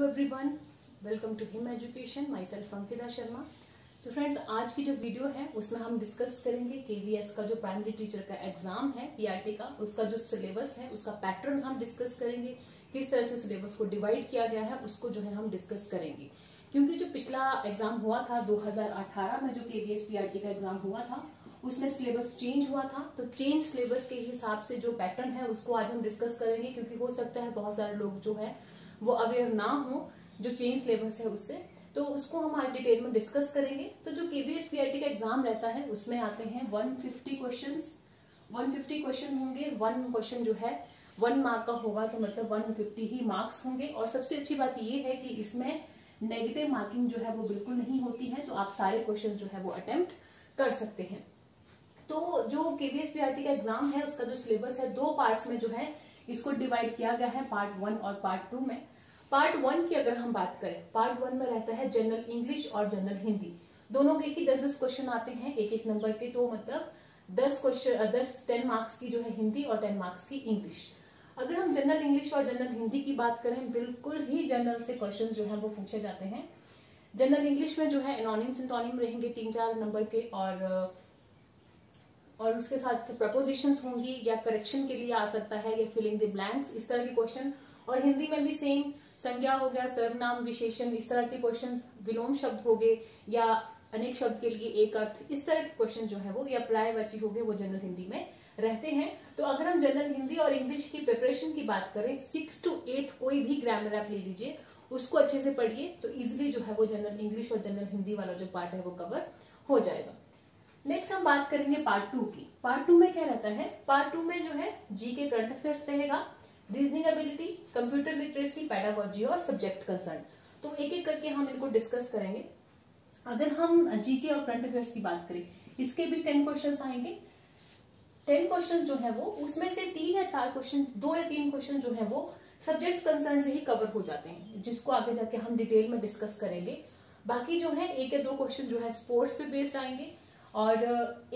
Everyone, welcome to him education. Myself Ankita Sharma. So friends, आज की जो वीडियो है उसमें हम डिस्कस करेंगे केवीएस का जो प्राइमरी टीचर का एग्जाम है पीआरटी का, उसका जो सिलेबस है उसका पैटर्न हम डिस्कस करेंगे। किस तरह से सिलेबस को डिवाइड किया गया है उसको जो है हम डिस्कस करेंगे। क्योंकि जो पिछला एग्जाम हुआ था 2018 में, जो केवीएस पीआरटी का एग्जाम हुआ था, उसमें सिलेबस चेंज हुआ था। तो चेंज सिलेबस के हिसाब से जो पैटर्न है उसको आज हम डिस्कस करेंगे। क्योंकि हो सकता है बहुत सारे लोग जो है वो अवेयर ना हो जो चेंज सिलेबस है उससे, तो उसको हम आज डिटेल में डिस्कस करेंगे। तो जो केवीएस पीआरटी का एग्जाम रहता है उसमें आते हैं 150 क्वेश्चंस। 150 क्वेश्चन होंगे। वन क्वेश्चन जो है 1 मार्क का होगा, तो मतलब 150 ही मार्क्स होंगे। और सबसे अच्छी बात ये है कि इसमें नेगेटिव मार्किंग जो है वो बिल्कुल नहीं होती है, तो आप सारे क्वेश्चन जो है वो अटेम्प्ट कर सकते हैं। तो जो केवीएस पीआरटी का एग्जाम है उसका जो सिलेबस है 2 पार्ट्स में जो है इसको डिवाइड किया गया है, पार्ट 1 और पार्ट 2 में। पार्ट 1 की अगर हम बात करें, पार्ट 1 में रहता है जनरल इंग्लिश और जनरल हिंदी। दोनों के ही 10-10 क्वेश्चन आते हैं, एक नंबर के। तो मतलब 10 मार्क्स की जो है हिंदी और 10 मार्क्स की इंग्लिश। अगर हम जनरल इंग्लिश और जनरल हिंदी की बात करें, बिल्कुल ही जनरल से क्वेश्चन जो है वो पूछे जाते हैं। जनरल इंग्लिश में जो है एनोनिम सिंटोनिम रहेंगे 3-4 नंबर के, और उसके साथ प्रपोजिशंस होंगी, या करेक्शन के लिए आ सकता है, या फिलिंग द ब्लैंक्स, इस तरह के क्वेश्चन। और हिंदी में भी सेम, संज्ञा हो गया, सर्वनाम, विशेषण, इस तरह के क्वेश्चन। विलोम शब्द हो गए या अनेक शब्द के लिए एक अर्थ, इस तरह के क्वेश्चन जो है वो, या पर्यायवाची हो गए, वो जनरल हिंदी में रहते हैं। तो अगर हम जनरल हिंदी और इंग्लिश की प्रिपरेशन की बात करें, 6 to 8 कोई भी ग्रामर आप ले लीजिए, उसको अच्छे से पढ़िए, तो इजिली जो है वो जनरल इंग्लिश और जनरल हिंदी वाला जो पार्ट है वो कवर हो जाएगा। नेक्स्ट हम बात करेंगे पार्ट 2 की। पार्ट 2 में क्या रहता है? पार्ट 2 में जो है जीके करंट अफेयर्स रहेगा, reasoning ability, computer literacy, pedagogy और सब्जेक्ट कंसर्न। तो एक एक करके हम इनको डिस्कस करेंगे। अगर हम जीके और करंट अफेयर्स की बात करें, इसके भी 10 क्वेश्चन आएंगे। 10 क्वेश्चन जो है वो, उसमें से 3 या 4 क्वेश्चन, 2 या 3 क्वेश्चन जो है वो सब्जेक्ट कंसर्न से ही कवर हो जाते हैं, जिसको आगे जाके हम डिटेल में डिस्कस करेंगे। बाकी जो है 1 या 2 क्वेश्चन जो है स्पोर्ट्स पे बेस्ड आएंगे, और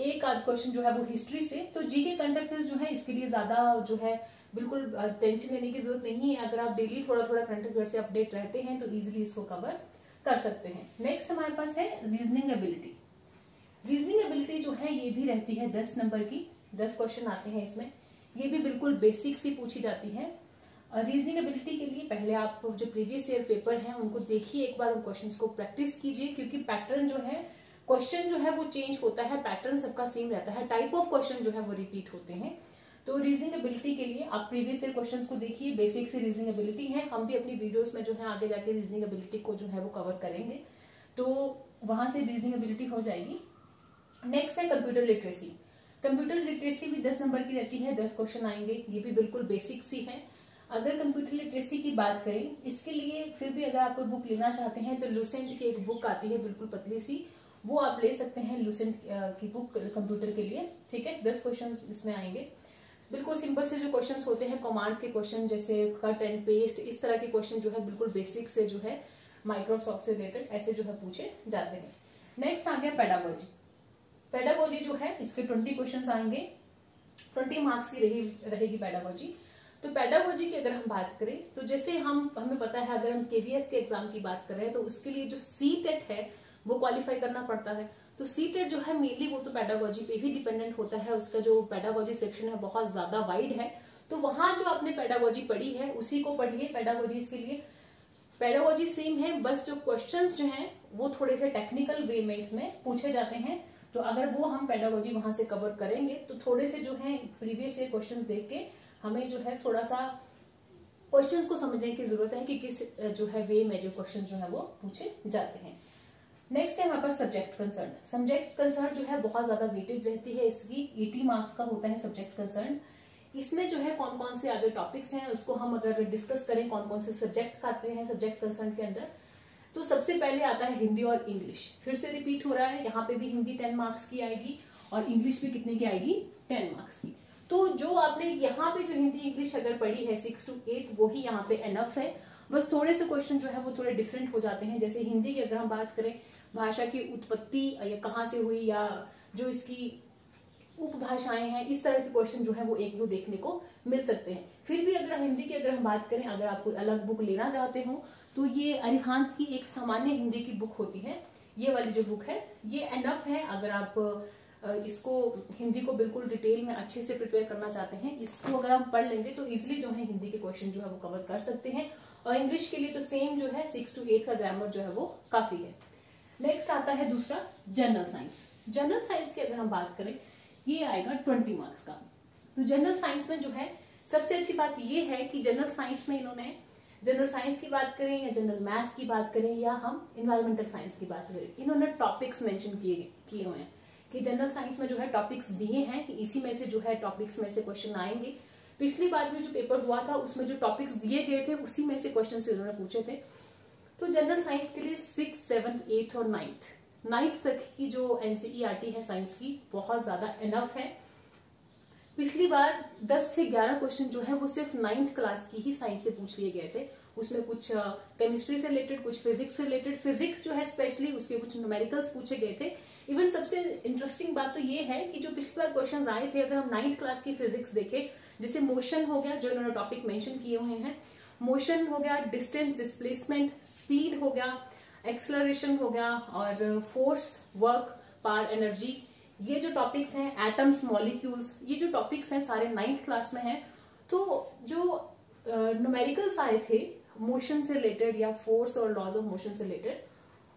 1 आध क्वेश्चन जो है वो हिस्ट्री से। तो जीके करंट अफेयर्स जो है इसके लिए ज्यादा जो है बिल्कुल टेंशन लेने की जरूरत नहीं है। अगर आप डेली थोड़ा थोड़ा करंट अफेयर से अपडेट रहते हैं तो इजीली इसको कवर कर सकते हैं। नेक्स्ट हमारे पास है रीजनिंग एबिलिटी। रीजनिंग एबिलिटी जो है ये भी रहती है 10 नंबर की, 10 क्वेश्चन आते हैं इसमें। ये भी बिल्कुल बेसिक सी पूछी जाती है। रीजनिंग एबिलिटी के लिए पहले आप जो प्रीवियस ईयर पेपर है उनको देखिए, एक बार उन क्वेश्चन को प्रैक्टिस कीजिए, क्योंकि पैटर्न जो है, क्वेश्चन जो है वो चेंज होता है, पैटर्न सबका सेम रहता है, टाइप ऑफ क्वेश्चन जो है वो रिपीट होते हैं। तो रीजनिंग एबिलिटी के लिए आप प्रीवियस ईयर क्वेश्चंस को देखिए, बेसिक से रीजनिंग एबिलिटी है। हम भी अपनी वीडियोस में जो है आगे जाके रीजनिंग एबिलिटी को जो है वो कवर करेंगे, तो वहां से रीजनिंग एबिलिटी हो जाएगी। नेक्स्ट है कंप्यूटर लिटरेसी। कंप्यूटर लिटरेसी भी 10 नंबर की रहती है, 10 क्वेश्चन आएंगे। ये भी बिल्कुल बेसिक सी है। अगर कंप्यूटर लिटरेसी की बात करें, इसके लिए फिर भी अगर आप कोई बुक लेना चाहते हैं तो लूसेंट की एक बुक आती है बिल्कुल पतली सी, वो आप ले सकते हैं, लूसेंट की बुक कंप्यूटर के लिए। ठीक है, 10 क्वेश्चन इसमें आएंगे। बिल्कुल सिंपल से जो क्वेश्चंस होते हैं, कमांड्स के क्वेश्चन, जैसे कट एंड पेस्ट, इस तरह के क्वेश्चन जो है बिल्कुल बेसिक से जो है माइक्रोसॉफ्ट से रिलेटेड ऐसे जो है पूछे जाते हैं। नेक्स्ट आ गया पेडागोजी। पेडागोजी जो है इसके 20 क्वेश्चन आएंगे, 20 मार्क्स की रहेगी पेडागोजी। तो पेडागोजी की अगर हम बात करें, तो जैसे हमें पता है, अगर हम केवीएस के एग्जाम की बात कर रहे हैं तो उसके लिए जो सीटेट है वो क्वालिफाई करना पड़ता है। तो सीटेट जो है मेनली वो तो पेडागोजी पे ही डिपेंडेंट होता है। उसका जो पेडागोजी सेक्शन है बहुत ज्यादा वाइड है, तो वहां जो आपने पेडागोजी पढ़ी है उसी को पढ़िए। पेडागोजी इसके लिए पेडागोजी सेम है, बस जो क्वेश्चंस जो हैं वो थोड़े से टेक्निकल वे में इसमें पूछे जाते हैं। तो अगर वो हम पेडागोजी वहां से कवर करेंगे तो थोड़े से जो है प्रीवियस ईयर क्वेश्चंस देख के हमें जो है थोड़ा सा क्वेश्चंस को समझने की जरूरत है कि किस जो है वे में जो क्वेश्चन जो है वो पूछे जाते हैं। नेक्स्ट है हमारे पास सब्जेक्ट कंसर्न। सब्जेक्ट कंसर्न जो है बहुत ज्यादा वेटेज रहती है इसकी, 80 मार्क्स का होता है सब्जेक्ट कंसर्न। इसमें जो है कौन कौन से आगे टॉपिक्स हैं उसको हम अगर डिस्कस करें, कौन कौन से सब्जेक्ट आते हैं सब्जेक्ट कंसर्न के अंदर, तो सबसे पहले आता है हिंदी और इंग्लिश। फिर से रिपीट हो रहा है, यहाँ पे भी हिंदी 10 मार्क्स की आएगी और इंग्लिश भी कितने की आएगी? 10 मार्क्स की। तो जो आपने यहाँ पे जो हिंदी इंग्लिश अगर पढ़ी है 6 to 8, वो ही यहाँ पे एनफ है। बस थोड़े से क्वेश्चन जो है वो थोड़े डिफरेंट हो जाते हैं। जैसे हिंदी की अगर हम बात करें, भाषा की उत्पत्ति या कहाँ से हुई, या जो इसकी उपभाषाएं हैं, इस तरह के क्वेश्चन जो है वो एक दो देखने को मिल सकते हैं। फिर भी अगर हिंदी की अगर हम बात करें, अगर आप कोई अलग बुक लेना चाहते हो तो ये अरिहंत की एक सामान्य हिंदी की बुक होती है, ये वाली जो बुक है ये एनफ है। अगर आप इसको हिंदी को बिल्कुल डिटेल में अच्छे से प्रिपेयर करना चाहते हैं, इसको अगर आप पढ़ लेंगे तो इजिली जो है हिंदी के क्वेश्चन जो है वो कवर कर सकते हैं। और इंग्लिश के लिए तो सेम जो है 6 to 8 का ग्रामर जो है वो काफी है। नेक्स्ट आता है दूसरा जनरल साइंस। जनरल साइंस की अगर हम बात करें, ये आएगा 20 मार्क्स का। तो जनरल साइंस में जो है सबसे अच्छी बात ये है कि जनरल साइंस में इन्होंने जनरल साइंस की बात करें या जनरल मैथ्स की बात करें या हम इन्वायरमेंटल साइंस की बात करें, इन्होंने टॉपिक्स मेंशन किए हुए हैं कि जनरल साइंस में जो है टॉपिक्स दिए हैं कि इसी में से जो है टॉपिक्स में से क्वेश्चन आएंगे। पिछली बार में जो पेपर हुआ था उसमें जो टॉपिक्स दिए गए थे उसी में से क्वेश्चन इन्होंने पूछे थे। तो जनरल साइंस के लिए 6, 7, 8 और 9th तक की जो एनसीईआरटी है साइंस की बहुत ज्यादा इनफ है। पिछली बार 10 से 11 क्वेश्चन जो है वो सिर्फ 9th क्लास की ही साइंस से पूछ लिए गए थे। उसमें कुछ केमिस्ट्री से रिलेटेड, कुछ फिजिक्स से रिलेटेड, फिजिक्स जो है स्पेशली उसके कुछ न्यूमेरिकल्स पूछे गए थे। इवन सबसे इंटरेस्टिंग बात तो ये है कि जो पिछली बार क्वेश्चंस आए थे, अगर हम 9th क्लास की फिजिक्स देखें, जैसे मोशन हो गया, जो इन्होंने टॉपिक मेंशन किए हुए हैं, मोशन हो गया, डिस्टेंस, डिस्प्लेसमेंट, स्पीड हो गया, एक्सेलरेशन हो गया और फोर्स, वर्क, पावर, एनर्जी, ये जो टॉपिक्स हैं, एटम्स, मॉलिक्यूल्स, ये जो टॉपिक्स हैं सारे 9th क्लास में हैं। तो जो न्यूमेरिकल्स आए थे मोशन से रिलेटेड या फोर्स और लॉज ऑफ मोशन से रिलेटेड,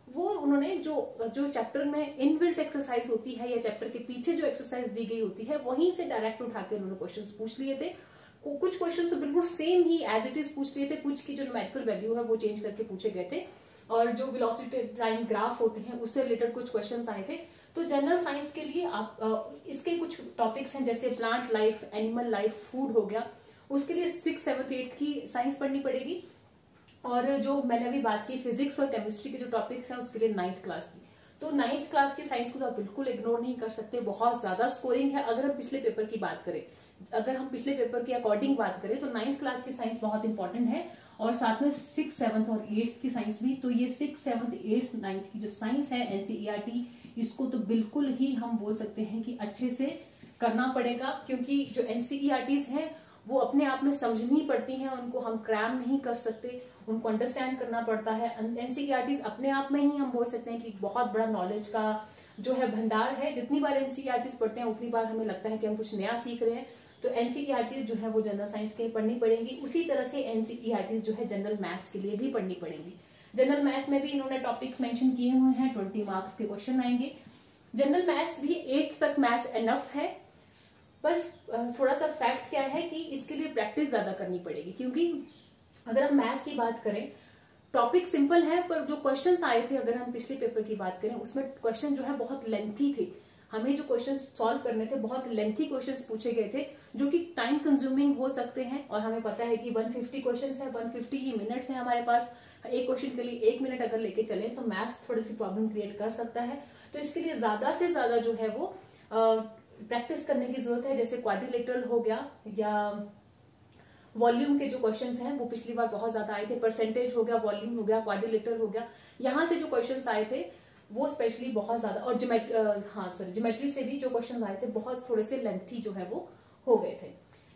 वो उन्होंने जो चैप्टर में इनबिल्ट एक्सरसाइज होती है या चैप्टर के पीछे जो एक्सरसाइज दी गई होती है वहीं से डायरेक्ट उठा के उन्होंने क्वेश्चंस पूछ लिए थे। कुछ क्वेश्चन तो बिल्कुल सेम ही एज इट इज पूछ लिए थे, कुछ की जो न्यूमेरिकल वैल्यू है वो चेंज करके पूछे गए थे, और जो वेलोसिटी टाइम ग्राफ होते हैं उससे रिलेटेड कुछ क्वेश्चंस आए थे। तो जनरल साइंस के लिए आप इसके कुछ टॉपिक्स हैं जैसे plant life, animal life, food हो गया, उसके लिए 6, 7, 8 की साइंस पढ़नी पड़ेगी। और जो मैंने अभी बात की फिजिक्स और केमिस्ट्री के जो टॉपिक्स हैं उसके लिए 9th क्लास की। तो 9th क्लास की साइंस को तो आप बिल्कुल इग्नोर नहीं कर सकते, बहुत ज्यादा स्कोरिंग है। अगर हम पिछले पेपर की बात करें, अगर हम पिछले पेपर के अकॉर्डिंग बात करें तो 9th क्लास की साइंस बहुत इंपॉर्टेंट है, और साथ में 6, 7 और 8 की साइंस भी। तो ये 6, 7, 8, 9 की जो साइंस है एनसीईआरटी, इसको तो बिल्कुल ही हम बोल सकते हैं कि अच्छे से करना पड़ेगा, क्योंकि जो एनसीईआरटीज हैं वो अपने आप में समझनी पड़ती हैं, उनको हम क्रैम नहीं कर सकते, उनको अंडरस्टैंड करना पड़ता है। एनसीईआरटीज अपने आप में ही हम बोल सकते हैं कि बहुत बड़ा नॉलेज का जो है भंडार है। जितनी बार एनसीईआरटीज पढ़ते हैं उतनी बार हमें लगता है कि हम कुछ नया सीख रहे हैं। तो एनसीईआरटीज जो है वो जनरल साइंस के लिए पढ़नी पड़ेंगी, उसी तरह से एनसीईआरटीज जो है जनरल मैथ्स के लिए भी पढ़नी पड़ेंगी। जनरल मैथ्स में भी इन्होंने टॉपिक्स मेंशन किए हुए हैं, 20 मार्क्स के क्वेश्चन आएंगे। जनरल मैथ्स भी 8th तक मैथ्स एनफ है, बस थोड़ा सा फैक्ट क्या है कि इसके लिए प्रैक्टिस ज्यादा करनी पड़ेगी, क्योंकि अगर हम मैथ्स की बात करें टॉपिक सिंपल है, पर जो क्वेश्चंस आए थे अगर हम पिछले पेपर की बात करें उसमें क्वेश्चन जो है बहुत लेंथी थे। हमें जो क्वेश्चन सॉल्व करने थे बहुत लेंथी क्वेश्चंस पूछे गए थे, जो कि टाइम कंज्यूमिंग हो सकते हैं। और हमें पता है कि 150 क्वेश्चंस है, 150 ही मिनट्स है हमारे पास, एक क्वेश्चन के लिए 1 मिनट अगर लेके चले तो मैथ्स थोड़ी सी प्रॉब्लम क्रिएट कर सकता है। तो इसके लिए ज्यादा से ज्यादा जो है वो प्रैक्टिस करने की जरूरत है। जैसे क्वाड्रिलेटरल हो गया या वॉल्यूम के जो क्वेश्चंस हैं वो पिछली बार बहुत ज्यादा आए थे, परसेंटेज हो गया, वॉल्यूम हो गया, क्वाड्रिलेटरल हो गया, यहाँ से जो क्वेश्चंस आए थे वो स्पेशली बहुत ज्यादा, और ज्योमेट्री से भी जो क्वेश्चन आए थे बहुत थोड़े से लेंथी जो है वो हो गए थे।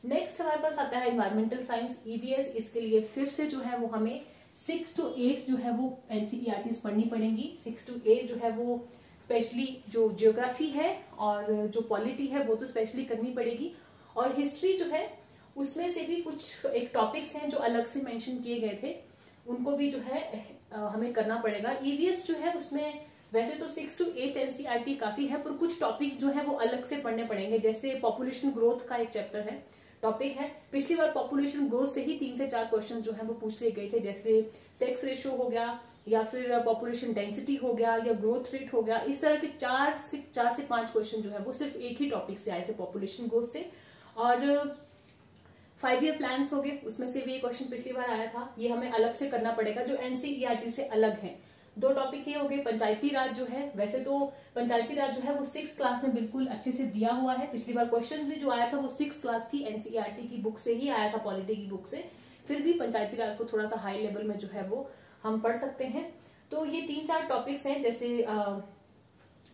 नेक्स्ट हमारे पास आता है इन्वायरमेंटल साइंस, ईवीएस। इसके लिए फिर से जो है वो हमें 6 to 8 जो है वो एनसीईआरटीज पढ़नी पड़ेंगी। 6 to 8 जो है वो स्पेशली जो जियोग्राफी है और जो पॉलिटी है वो तो स्पेशली करनी पड़ेगी। और हिस्ट्री जो है उसमें से भी कुछ एक टॉपिक्स हैं जो अलग से मेंशन किए गए थे, उनको भी जो है हमें करना पड़ेगा। ईवीएस जो है उसमें वैसे तो 6 to 8 एनसीईआरटी काफी है, पर कुछ टॉपिक्स जो है वो अलग से पढ़ने पड़ेंगे। जैसे पॉपुलेशन ग्रोथ का एक चैप्टर है, टॉपिक है, पिछली बार पॉपुलेशन ग्रोथ से ही 3 से 4 क्वेश्चन जो है वो पूछ लिए गए थे, जैसे सेक्स रेशियो हो गया या फिर पॉपुलेशन डेंसिटी हो गया या ग्रोथ रेट हो गया। इस तरह के 4 से 5 क्वेश्चन जो है वो सिर्फ एक ही टॉपिक से आए थे, पॉपुलेशन ग्रोथ से। और 5 ईयर प्लान्स हो गए, उसमें से भी एक क्वेश्चन पिछली बार आया था, ये हमें अलग से करना पड़ेगा जो एनसीईआरटी से अलग है। 2 टॉपिक ये हो गए। पंचायती राज जो है, वैसे तो पंचायती राज जो है वो 6th क्लास में बिल्कुल अच्छे से दिया हुआ है। पिछली बार क्वेश्चन भी जो आया था वो 6th क्लास की एनसीईआरटी की बुक से ही आया था, पॉलिटी की बुक से। फिर भी पंचायती राज को थोड़ा सा हाई लेवल में जो है वो हम पढ़ सकते हैं। तो ये 3-4 टॉपिक्स हैं, जैसे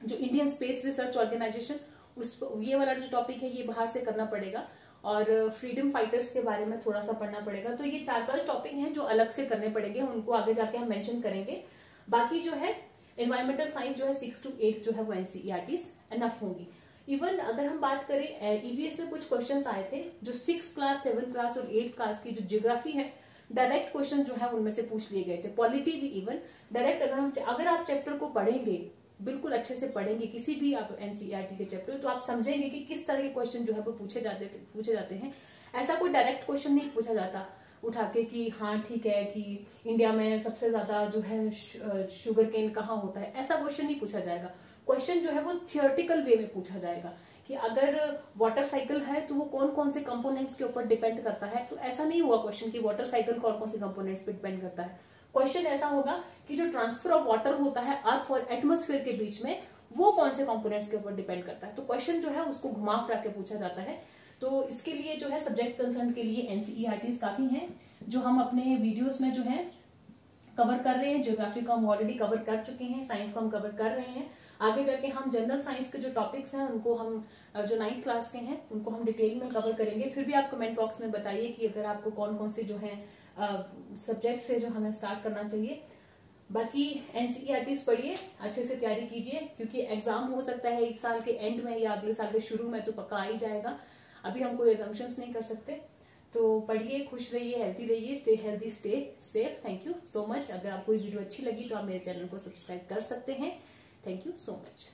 जो इंडियन स्पेस रिसर्च ऑर्गेनाइजेशन, ये वाला जो टॉपिक है ये बाहर से करना पड़ेगा, और फ्रीडम फाइटर्स के बारे में थोड़ा सा पढ़ना पड़ेगा। तो ये 4-5 टॉपिक हैं जो अलग से करने पड़ेंगे, उनको आगे जाके हम मेंशन करेंगे। बाकी जो है एनवायरमेंटल साइंस जो है 6 to 8 जो है वो एनसीईआरटीज एनफ होंगी। इवन अगर हम बात करें ईवीएस में कुछ क्वेश्चंस आए थे जो 6th क्लास 7th क्लास और 8th क्लास की जो ज्योग्राफी है डायरेक्ट क्वेश्चन जो है उनमें से पूछ लिए गए थे। पॉलिटी भी इवन डायरेक्ट अगर आप चैप्टर को पढ़ेंगे, बिल्कुल अच्छे से पढ़ेंगे किसी भी आप एनसीईआरटी के चैप्टर, तो आप समझेंगे कि किस तरह के क्वेश्चन जो है वो पूछे जाते हैं। ऐसा कोई डायरेक्ट क्वेश्चन नहीं पूछा जाता उठा के कि हाँ ठीक है कि इंडिया में सबसे ज्यादा जो है शुगर केन कहाँ होता है, ऐसा क्वेश्चन नहीं पूछा जाएगा। क्वेश्चन जो है वो थियोरेटिकल वे में पूछा जाएगा कि अगर वाटर साइकिल है तो वो कौन कौन से कंपोनेंट्स के ऊपर डिपेंड करता है। तो ऐसा नहीं हुआ क्वेश्चन कि वाटर साइकिल कौन कौन से कंपोनेंट्स पे डिपेंड करता है। क्वेश्चन ऐसा होगा कि जो ट्रांसफर ऑफ वाटर होता है अर्थ और एटमोस्फेयर के बीच में वो कौन से कंपोनेंट्स के ऊपर डिपेंड करता है। तो क्वेश्चन जो है उसको घुमा फिरा के पूछा जाता है। तो इसके लिए जो है सब्जेक्ट कंसर्न के लिए एनसीईआरटीज काफी हैं, जो हम अपने वीडियोस में जो है कवर कर रहे हैं। ज्योग्राफी को हम ऑलरेडी कवर कर चुके हैं, साइंस को हम कवर कर रहे हैं। आगे जाके हम जनरल साइंस के जो टॉपिक्स हैं उनको हम जो 9th क्लास के हैं उनको हम डिटेल में कवर करेंगे। फिर भी आप कमेंट बॉक्स में बताइए कि अगर आपको कौन कौन से जो है सब्जेक्ट से जो हमें स्टार्ट करना चाहिए। बाकी एनसीईआरटीज पढ़िए, अच्छे से तैयारी कीजिए, क्योंकि एग्जाम हो सकता है इस साल के एंड में या अगले साल के शुरू में, तो पक्का आ ही जाएगा। अभी हम कोई एजम्पशंस नहीं कर सकते। तो पढ़िए, खुश रहिए, हेल्थी रहिए, stay healthy, stay safe. Thank you so much. अगर आपको ये वीडियो अच्छी लगी तो आप मेरे चैनल को सब्सक्राइब कर सकते हैं। Thank you so much.